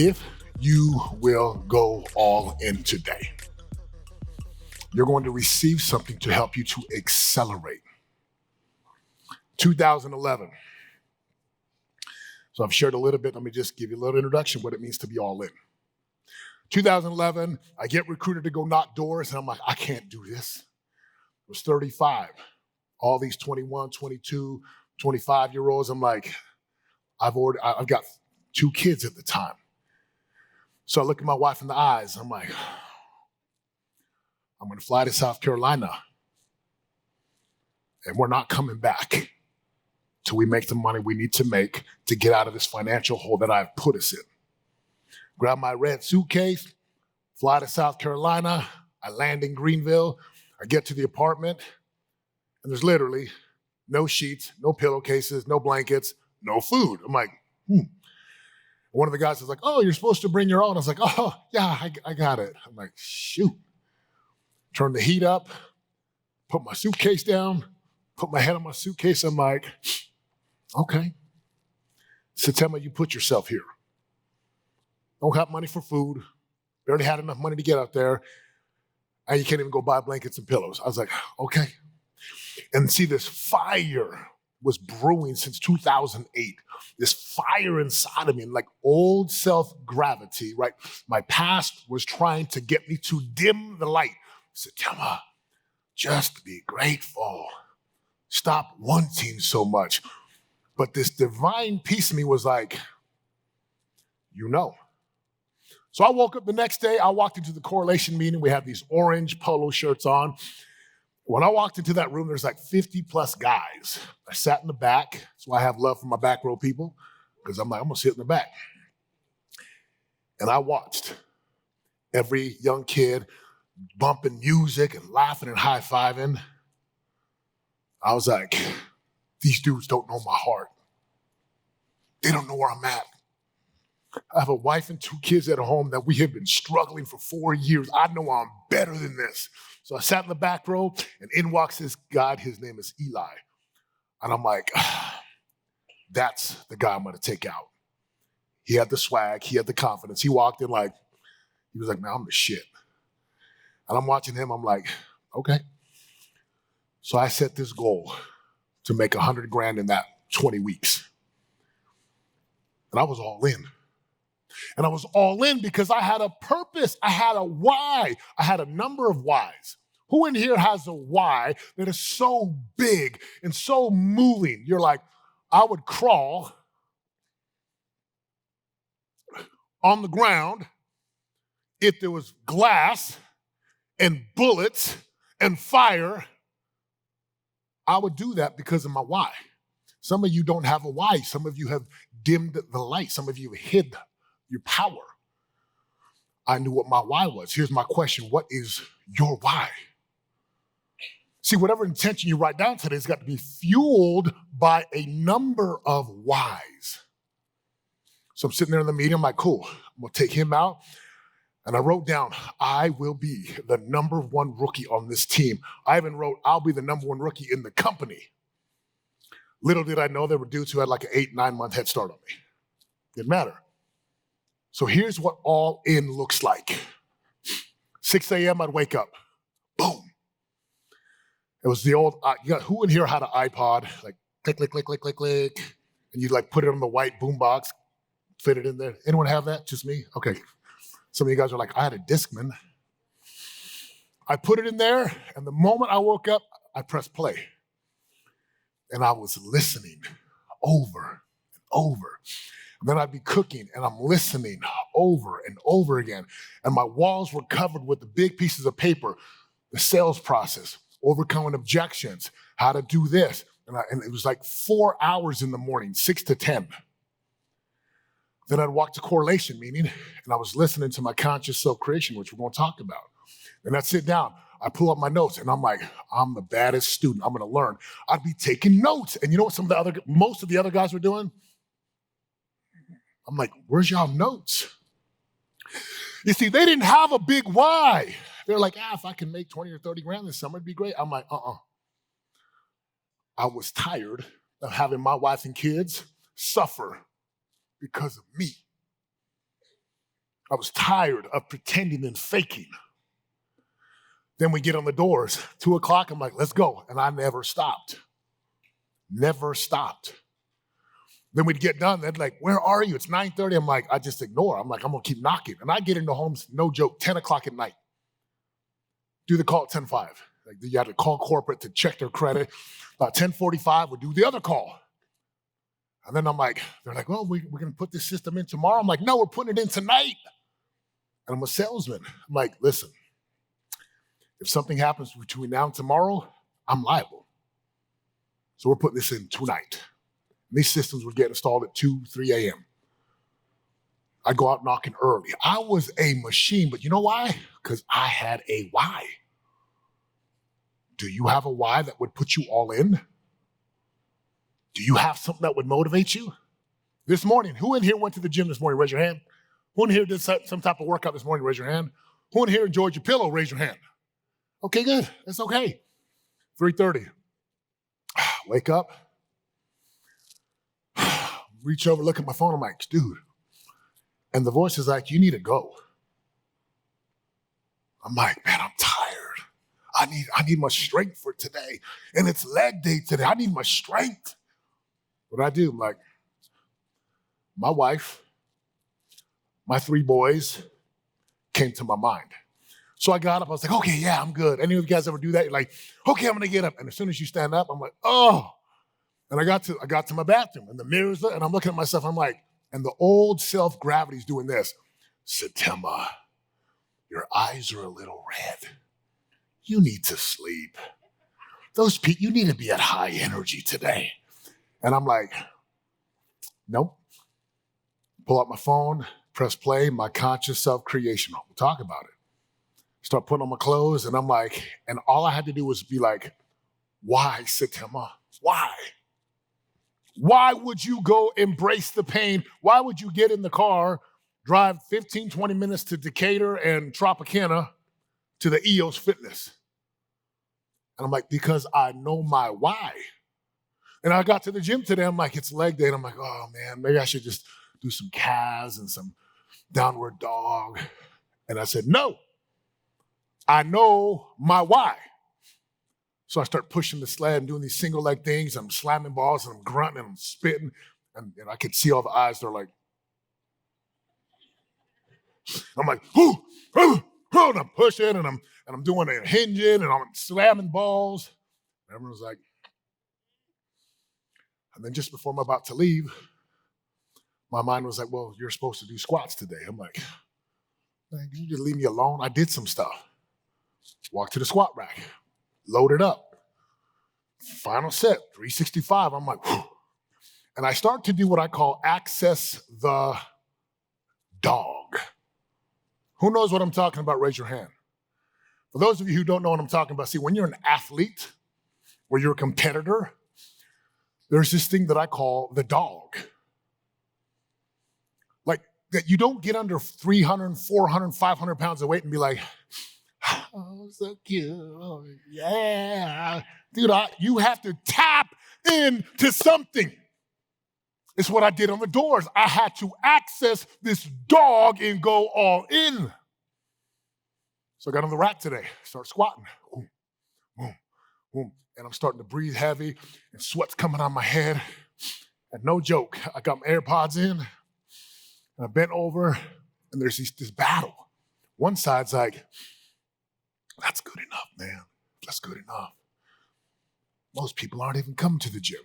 If you will go all in today, you're going to receive something to help you to accelerate. 2011. So I've shared a little bit. Let me just give you a little introduction what it means to be all in. 2011, I get recruited to go knock doors, and I'm like, I can't do this. I was 35. All these 21, 22, 25-year-olds, I'm like, I've got 2 kids at the time. So I look at my wife in the eyes. I'm like, I'm going to fly to South Carolina, and we're not coming back till we make the money we need to make to get out of this financial hole that I've put us in. Grab my red suitcase, fly to South Carolina. I land in Greenville. I get to the apartment, and there's literally no sheets, no pillowcases, no blankets, no food. I'm like, One of the guys was like, oh, you're supposed to bring your own. I was like, oh, yeah, I got it. I'm like, shoot. Turn the heat up, put my suitcase down, put my head on my suitcase. I'm like, okay. Setema, you put yourself here. Don't have money for food. Barely had enough money to get out there. And you can't even go buy blankets and pillows. I was like, okay. And see, this fire was brewing since 2008. This fire inside of me, and like old self-gravity, right? My past was trying to get me to dim the light. Setema, just be grateful. Stop wanting so much. But this divine piece of me was like, you know. So I woke up the next day, I walked into the correlation meeting. We had these orange polo shirts on. When I walked into that room, there's like 50 plus guys. I sat in the back. That's why I have love for my back row people, because I'm like, I'm gonna sit in the back. And I watched every young kid bumping music and laughing and high-fiving. I was like, these dudes don't know my heart. They don't know where I'm at. I have a wife and 2 kids at home that we have been struggling for 4 years. I know I'm better than this. So I sat in the back row, and in walks this guy. His name is Eli. And I'm like, that's the guy I'm going to take out. He had the swag. He had the confidence. He walked in like, he was like, man, I'm the shit. And I'm watching him. I'm like, okay. So I set this goal to make $100,000 in that 20 weeks. And I was all in. And I was all in because I had a purpose. I had a why. I had a number of whys. Who in here has a why that is so big and so moving? You're like, I would crawl on the ground if there was glass and bullets and fire. I would do that because of my why. Some of you don't have a why. Some of you have dimmed the light. Some of you hid your power. I knew what my why was. Here's my question. What is your why? See, whatever intention you write down today has got to be fueled by a number of whys. So I'm sitting there in the meeting. I'm like, cool. I'm going to take him out. And I wrote down, I will be the number 1 rookie on this team. I even wrote, I'll be the number 1 rookie in the company. Little did I know there were dudes who had like an 8-9 month head start on me. Didn't matter. So here's what all in looks like. 6 a.m. I'd wake up. Boom. It was the old, who in here had an iPod? Like click, click, click, click, click, click. And you'd like put it on the white boombox, fit it in there. Anyone have that? Just me? Okay. Some of you guys are like, I had a Discman. I put it in there, and the moment I woke up, I pressed play. And I was listening over and over. And then I'd be cooking, and I'm listening over and over again. And my walls were covered with the big pieces of paper, the sales process, overcoming objections, how to do this. And it was like 4 hours in the morning, 6 to 10. Then I'd walk to correlation meeting, and I was listening to my conscious self-creation, which we're going to talk about. Then I'd sit down. I pull up my notes, and I'm like, I'm the baddest student. I'm going to learn. I'd be taking notes. And you know what most of the other guys were doing? I'm like, where's y'all notes? You see, they didn't have a big why. They're like, if I can make 20 or 30 grand this summer, it'd be great. I'm like, I was tired of having my wife and kids suffer because of me. I was tired of pretending and faking. Then we get on the doors, 2 o'clock, I'm like, let's go. And I never stopped. Never stopped. Then we'd get done, they'd like, where are you? It's 9:30. I'm like, I just ignore. I'm like, I'm gonna keep knocking. And I get into homes, no joke, 10 o'clock at night. Do the call at 10:05. Like you had to call corporate to check their credit. About 10:45, we'll do the other call. And then I'm like, they're like, well, we're gonna put this system in tomorrow. I'm like, no, we're putting it in tonight. And I'm a salesman. I'm like, listen, if something happens between now and tomorrow, I'm liable. So we're putting this in tonight. And these systems would get installed at 2, 3 a.m. I go out knocking early. I was a machine, but you know why? Because I had a why. Do you have a why that would put you all in? Do you have something that would motivate you? This morning, who in here went to the gym this morning? Raise your hand. Who in here did some type of workout this morning? Raise your hand. Who in here enjoyed your pillow? Raise your hand. Okay, good. That's okay. 3:30. Wake up. Reach over, look at my phone. I'm like, dude. And the voice is like, you need to go. I'm like, man, I'm tired. I need my strength for today. And it's leg day today. I need my strength. What I do, I'm like, my wife, my 3 boys came to my mind. So I got up, I was like, okay, yeah, I'm good. Any of you guys ever do that? You're like, okay, I'm gonna get up. And as soon as you stand up, I'm like, oh. And I got to my bathroom and the mirror's and I'm looking at myself, I'm like, and the old self-gravity's doing this. Setema, your eyes are a little red. You need to sleep. Those people, you need to be at high energy today. And I'm like, nope. Pull out my phone, press play, my conscious self-creation. We'll talk about it. Start putting on my clothes, and I'm like, and all I had to do was be like, why, Setema? Why? Why would you go embrace the pain? Why would you get in the car, drive 15, 20 minutes to Decatur and Tropicana to the EOS Fitness? And I'm like, because I know my why. And I got to the gym today, I'm like, it's leg day, and I'm like, oh man, maybe I should just do some calves and some downward dog. And I said, no, I know my why. So I start pushing the sled and doing these single leg things. I'm slamming balls and I'm grunting and I'm spitting. And I could see all the eyes. They're like, I'm like, whoo, whoo, whoo, and I'm pushing and I'm doing a hinging and I'm slamming balls. And everyone's like, and then just before I'm about to leave, my mind was like, well, you're supposed to do squats today. I'm like, man, can you just leave me alone? I did some stuff. Walk to the squat rack, load it up. Final set, 365. I'm like, whew. And I start to do what I call access the dog. Who knows what I'm talking about? Raise your hand. For those of you who don't know what I'm talking about, see, when you're an athlete or you're a competitor, there's this thing that I call the dog. Like that you don't get under 300, 400, 500 pounds of weight and be like, oh, so cute. Oh, yeah. Dude, you have to tap into something. It's what I did on the doors. I had to access this dog and go all in. So I got on the rack today, start squatting. Boom, boom, boom. And I'm starting to breathe heavy and sweat's coming on my head. And no joke, I got my AirPods in and I bent over and there's this battle. One side's like, that's good enough, man. That's good enough. Most people aren't even coming to the gym.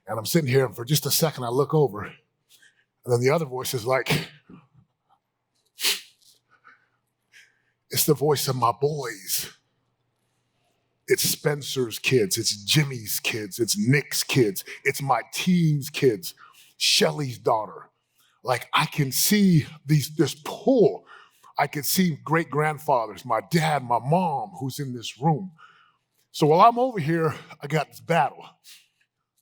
And I'm sitting here and for just a second I look over and then the other voice is like, it's the voice of my boys. It's Spencer's kids. It's Jimmy's kids. It's Nick's kids. It's my team's kids. Shelly's daughter. Like I can see this pull. I can see great-grandfathers, my dad, my mom, who's in this room. So while I'm over here, I got this battle.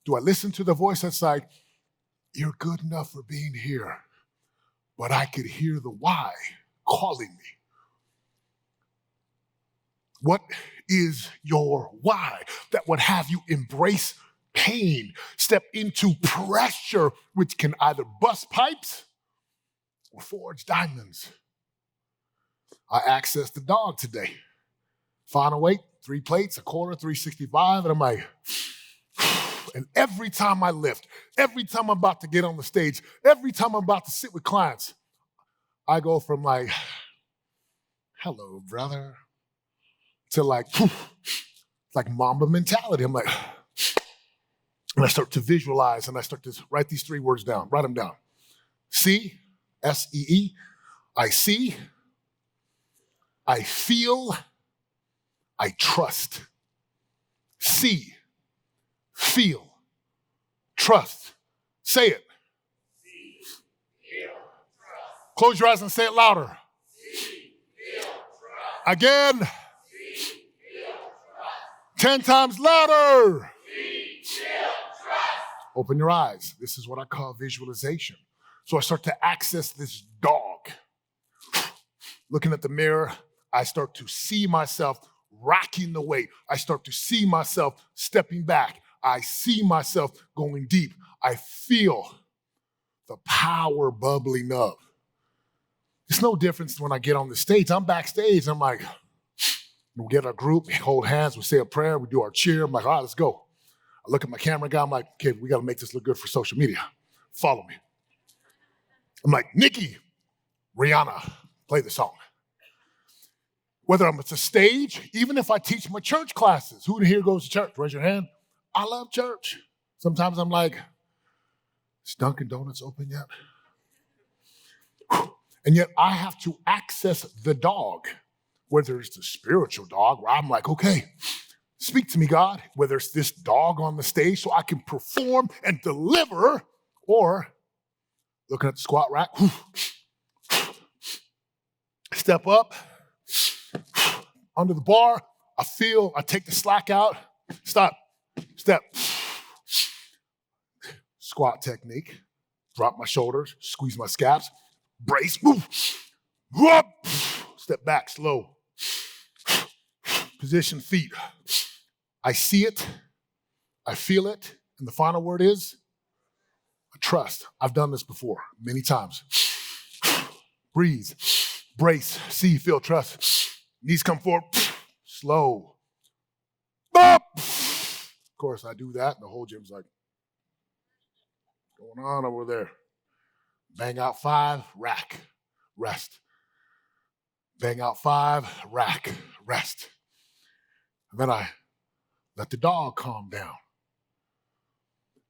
Do I listen to the voice that's like, you're good enough for being here, but I could hear the why calling me. What is your why that would have you embrace pain, step into pressure, which can either bust pipes or forge diamonds. I accessed the dog today. Final weight, 3 plates, a quarter, 365, and I'm like, and every time I lift, every time I'm about to get on the stage, every time I'm about to sit with clients, I go from like, hello, brother, to like Mamba mentality. I'm like, and I start to visualize, and I start to write these 3 words down, write them down. See, S-E-E, I see, I feel, I trust. See, feel, trust. Say it. See, feel, trust. Close your eyes and say it louder. See, feel, trust. Again. See, feel, trust. 10 times louder. See, feel, trust. Open your eyes. This is what I call visualization. So I start to access this dog. Looking at the mirror, I start to see myself rocking the weight. I start to see myself stepping back. I see myself going deep. I feel the power bubbling up. It's no difference when I get on the stage. I'm backstage. I'm like, we get our group, we hold hands, we say a prayer, we do our cheer. I'm like, all right, let's go. I look at my camera guy. I'm like, okay, we got to make this look good for social media. Follow me. I'm like, Nikki, Rihanna, play the song. Whether I'm at the stage, even if I teach my church classes, who here goes to church? Raise your hand. I love church. Sometimes I'm like, is Dunkin' Donuts open yet? And yet I have to access the dog, whether it's the spiritual dog, where I'm like, okay, speak to me, God, whether it's this dog on the stage so I can perform and deliver, or looking at the squat rack, step up, under the bar, I take the slack out, stop, step, squat technique, drop my shoulders, squeeze my scaps, brace, move, whoop, step back, slow, position feet. I see it, I feel it, and the final word is trust. I've done this before many times. Breathe, brace, see, feel, trust. Knees come forward, slow. Up. Of course, I do that, and the whole gym's like, what's going on over there? Bang out 5, rack, rest. Bang out 5, rack, rest. And then I let the dog calm down.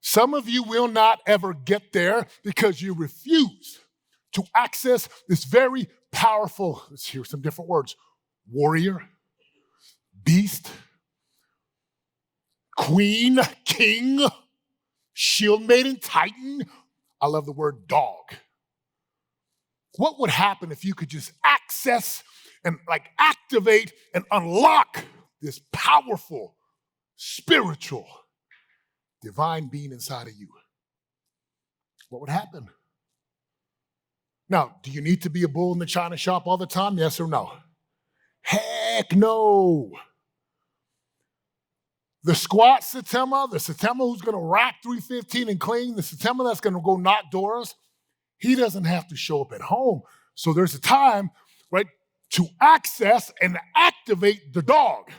Some of you will not ever get there because you refuse to access this very powerful, let's hear some different words, warrior, beast, queen, king, shield maiden, titan. I love the word dog. What would happen if you could just access and activate and unlock this powerful, spiritual, divine being inside of you? What would happen? Now, do you need to be a bull in the china shop all the time? Yes or no? Heck no. The squat Setema, the Setema who's going to rack 315 and clean, the Setema that's going to go knock doors, he doesn't have to show up at home. So there's a time, right, to access and activate the dog.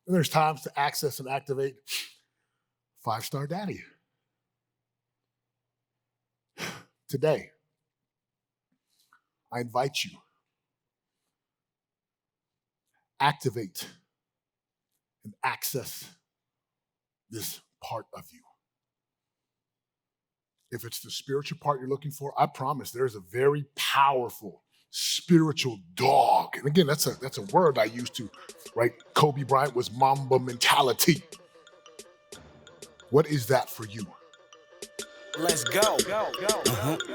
And there's times to access and activate 5-star daddy. Today, I invite you, activate and access this part of you. If it's the spiritual part you're looking for, I promise there's a very powerful spiritual dog. And again, that's a word I used to, right? Kobe Bryant was Mamba mentality. What is that for you? Let's go.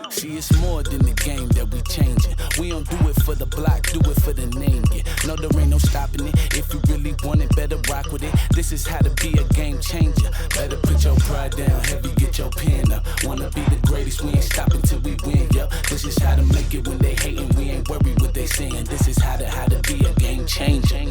See, it's more than the game that we changing. We don't do it for the block, do it for the name. Yeah. No, there ain't no stopping it. If you really want it, better rock with it. This is how to be a game changer. Better put your pride down, heavy, get your pen up. Wanna be the greatest, we ain't stopping till we win, yo. This is how to make it when they hating, we ain't worried what they saying. This is how to be a game changer.